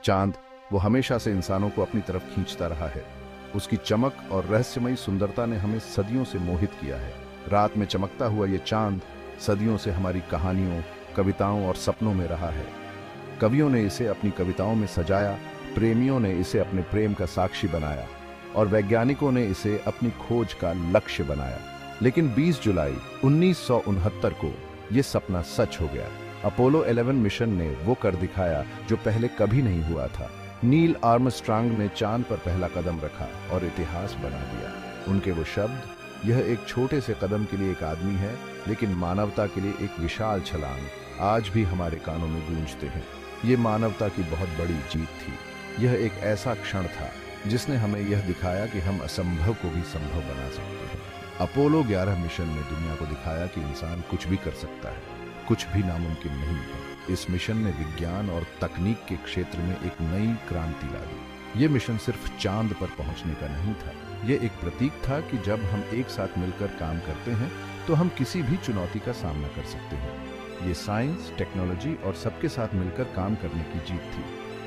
चांद, वो हमेशा से इंसानों को अपनी तरफ खींचता रहा है। उसकी चमक और रहस्यमयी सुंदरता ने हमें सदियों से मोहित किया है। रात में चमकता हुआ ये चांद सदियों से हमारी कहानियों, कविताओं और सपनों में रहा है। कवियों ने इसे अपनी कविताओं में सजाया, प्रेमियों ने इसे अपने प्रेम का साक्षी बनाया और वैज्ञानिकों ने इसे अपनी खोज का लक्ष्य बनाया। लेकिन 20 जुलाई 1969 को यह सपना सच हो गया। अपोलो 11 मिशन ने वो कर दिखाया जो पहले कभी नहीं हुआ था। नील आर्मस्ट्रांग ने चांद पर पहला कदम रखा और इतिहास बना दिया। उनके वो शब्द, यह एक छोटे से कदम के लिए एक आदमी है, लेकिन मानवता के लिए एक विशाल छलांग, आज भी हमारे कानों में गूंजते हैं। ये मानवता की बहुत बड़ी जीत थी। यह एक ऐसा क्षण था जिसने हमें यह दिखाया कि हम असंभव को भी संभव बना सकते हैं। अपोलो 11 मिशन ने दुनिया को दिखाया कि इंसान कुछ भी कर सकता है, कुछ भी नामुमकिन नहीं है। इस मिशन ने विज्ञान और तकनीक के क्षेत्र में एक नई क्रांति ला दी। ये मिशन सिर्फ चांद पर पहुंचने का नहीं था, ये एक प्रतीक था कि जब हम एक साथ मिलकर काम करते हैं तो हम किसी भी चुनौती का सामना कर सकते हैं। ये साइंस, टेक्नोलॉजी और सबके साथ मिलकर काम करने की जीत थी।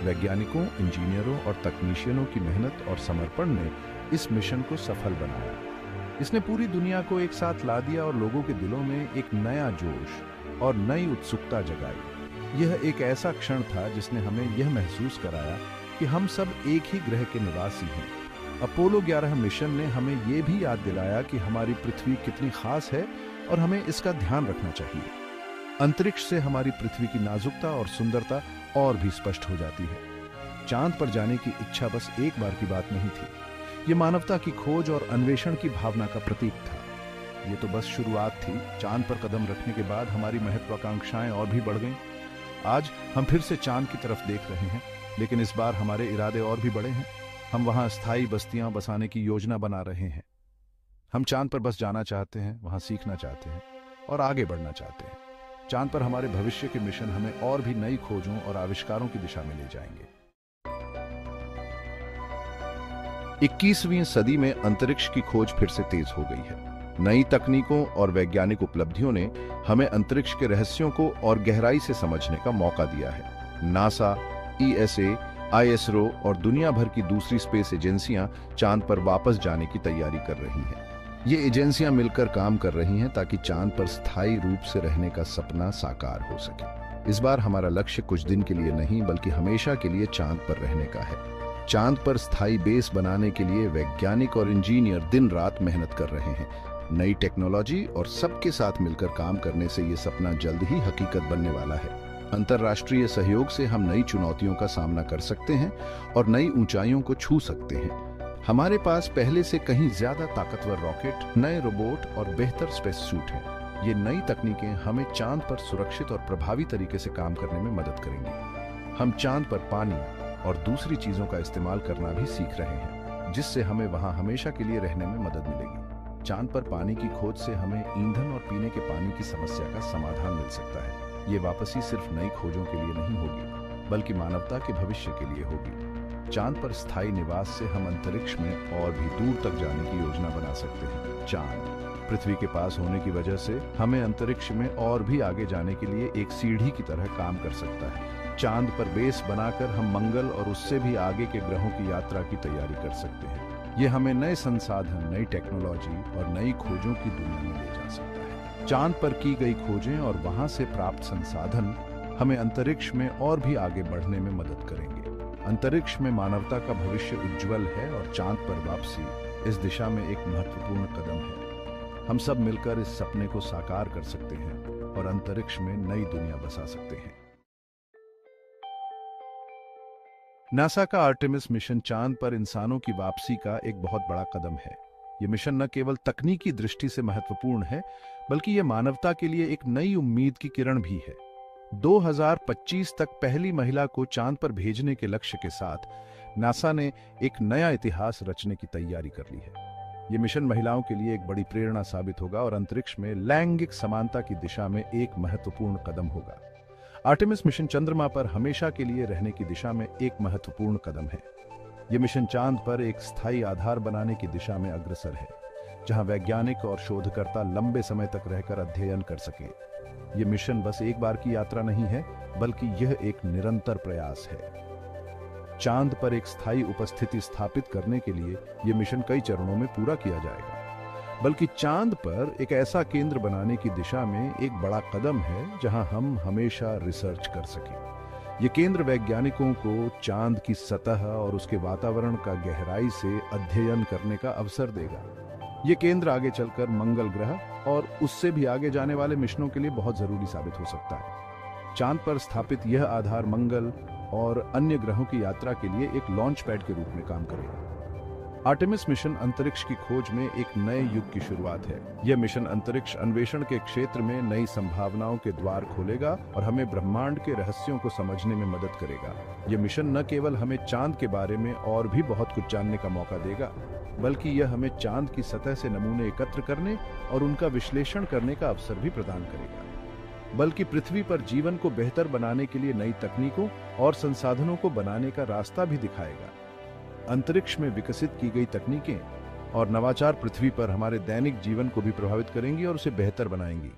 वैज्ञानिकों, इंजीनियरों और तकनीशियनों की मेहनत और समर्पण ने इस मिशन को सफल बनाया। इसने पूरी दुनिया को एक साथ ला दिया और लोगों के दिलों में एक नया जोश और नई उत्सुकता जगाई। यह एक ऐसा क्षण था जिसने हमें यह महसूस कराया कि हम सब एक ही ग्रह के निवासी हैं। अपोलो 11 मिशन ने हमें यह भी याद दिलाया कि हमारी पृथ्वी कितनी खास है और हमें इसका ध्यान रखना चाहिए। अंतरिक्ष से हमारी पृथ्वी की नाजुकता और सुंदरता और भी स्पष्ट हो जाती है। चांद पर जाने की इच्छा बस एक बार की बात नहीं थी, ये मानवता की खोज और अन्वेषण की भावना का प्रतीक था। ये तो बस शुरुआत थी। चांद पर कदम रखने के बाद हमारी महत्वाकांक्षाएं और भी बढ़ गईं। आज हम फिर से चांद की तरफ देख रहे हैं, लेकिन इस बार हमारे इरादे और भी बड़े हैं। हम वहां स्थायी बस्तियां बसाने की योजना बना रहे हैं। हम चांद पर बस जाना चाहते हैं, वहां सीखना चाहते हैं और आगे बढ़ना चाहते हैं। चांद पर हमारे भविष्य के मिशन हमें और भी नई खोजों और आविष्कारों की दिशा में ले जाएंगे। 21वीं सदी में अंतरिक्ष की खोज फिर से तेज हो गई है। नई तकनीकों और वैज्ञानिक उपलब्धियों ने हमें अंतरिक्ष के रहस्यों को और गहराई से समझने का मौका दिया है। नासा, ईएसए, आईएसआरओ और दुनिया भर की दूसरी स्पेस एजेंसियां चांद पर वापस जाने की तैयारी कर रही हैं। ये एजेंसियां मिलकर काम कर रही हैं ताकि चांद पर स्थायी रूप से रहने का सपना साकार हो सके। इस बार हमारा लक्ष्य कुछ दिन के लिए नहीं बल्कि हमेशा के लिए चांद पर रहने का है। चांद पर स्थायी बेस बनाने के लिए वैज्ञानिक और इंजीनियर दिन रात मेहनत कर रहे हैं। नई टेक्नोलॉजी और सबके साथ मिलकर काम करने से ये सपना जल्द ही हकीकत बनने वाला है। अंतर्राष्ट्रीय सहयोग से हम नई चुनौतियों का सामना कर सकते हैं और नई ऊंचाइयों को छू सकते हैं। हमारे पास पहले से कहीं ज्यादा ताकतवर रॉकेट, नए रोबोट और बेहतर स्पेस सूट हैं। ये नई तकनीकें हमें चांद पर सुरक्षित और प्रभावी तरीके से काम करने में मदद करेंगी। हम चांद पर पानी और दूसरी चीजों का इस्तेमाल करना भी सीख रहे हैं, जिससे हमें वहां हमेशा के लिए रहने में मदद मिलेगी। चांद पर पानी की खोज से हमें ईंधन और पीने के पानी की समस्या का समाधान मिल सकता है। ये वापसी सिर्फ नई खोजों के लिए नहीं होगी, बल्कि मानवता के भविष्य के लिए होगी। चांद पर स्थायी निवास से हम अंतरिक्ष में और भी दूर तक जाने की योजना बना सकते हैं। चांद पृथ्वी के पास होने की वजह से हमें अंतरिक्ष में और भी आगे जाने के लिए एक सीढ़ी की तरह काम कर सकता है। चांद पर बेस बनाकर हम मंगल और उससे भी आगे के ग्रहों की यात्रा की तैयारी कर सकते हैं। ये हमें नए संसाधन, नई टेक्नोलॉजी और नई खोजों की दुनिया में ले जा सकता है। चांद पर की गई खोजें और वहां से प्राप्त संसाधन हमें अंतरिक्ष में और भी आगे बढ़ने में मदद करेंगे। अंतरिक्ष में मानवता का भविष्य उज्जवल है और चांद पर वापसी इस दिशा में एक महत्वपूर्ण कदम है। हम सब मिलकर इस सपने को साकार कर सकते हैं और अंतरिक्ष में नई दुनिया बसा सकते हैं। नासा का आर्टेमिस मिशन चांद पर इंसानों की वापसी का एक बहुत बड़ा कदम है। यह मिशन न केवल तकनीकी दृष्टि से महत्वपूर्ण है, बल्कि यह मानवता के लिए एक नई उम्मीद की किरण भी है। 2025 तक पहली महिला को चांद पर भेजने के लक्ष्य के साथ नासा ने एक नया इतिहास रचने की तैयारी कर ली है। यह मिशन महिलाओं के लिए एक बड़ी प्रेरणा साबित होगा और अंतरिक्ष में लैंगिक समानता की दिशा में एक महत्वपूर्ण कदम होगा। आर्टेमिस मिशन चंद्रमा पर हमेशा के लिए रहने की दिशा में एक महत्वपूर्ण कदम है। यह मिशन चांद पर एक स्थायी आधार बनाने की दिशा में अग्रसर है, जहां वैज्ञानिक और शोधकर्ता लंबे समय तक रहकर अध्ययन कर सकें। यह मिशन बस एक बार की यात्रा नहीं है, बल्कि यह एक निरंतर प्रयास है। चांद पर एक स्थायी उपस्थिति स्थापित करने के लिए यह मिशन कई चरणों में पूरा किया जाएगा। बल्कि चांद पर एक ऐसा केंद्र बनाने की दिशा में एक बड़ा कदम है जहां हम हमेशा रिसर्च कर सकें। ये केंद्र वैज्ञानिकों को चांद की सतह और उसके वातावरण का गहराई से अध्ययन करने का अवसर देगा। ये केंद्र आगे चलकर मंगल ग्रह और उससे भी आगे जाने वाले मिशनों के लिए बहुत जरूरी साबित हो सकता है। चांद पर स्थापित यह आधार मंगल और अन्य ग्रहों की यात्रा के लिए एक लॉन्च पैड के रूप में काम करेगा। आर्टेमिस मिशन अंतरिक्ष की खोज में एक नए युग की शुरुआत है। यह मिशन अंतरिक्ष अन्वेषण के क्षेत्र में नई संभावनाओं के द्वार खोलेगा और हमें ब्रह्मांड के रहस्यों को समझने में मदद करेगा। यह मिशन न केवल हमें चांद के बारे में और भी बहुत कुछ जानने का मौका देगा, बल्कि यह हमें चांद की सतह से नमूने एकत्र करने और उनका विश्लेषण करने का अवसर भी प्रदान करेगा। बल्कि पृथ्वी पर जीवन को बेहतर बनाने के लिए नई तकनीकों और संसाधनों को बनाने का रास्ता भी दिखाएगा। अंतरिक्ष में विकसित की गई तकनीकें और नवाचार पृथ्वी पर हमारे दैनिक जीवन को भी प्रभावित करेंगी और उसे बेहतर बनाएंगी।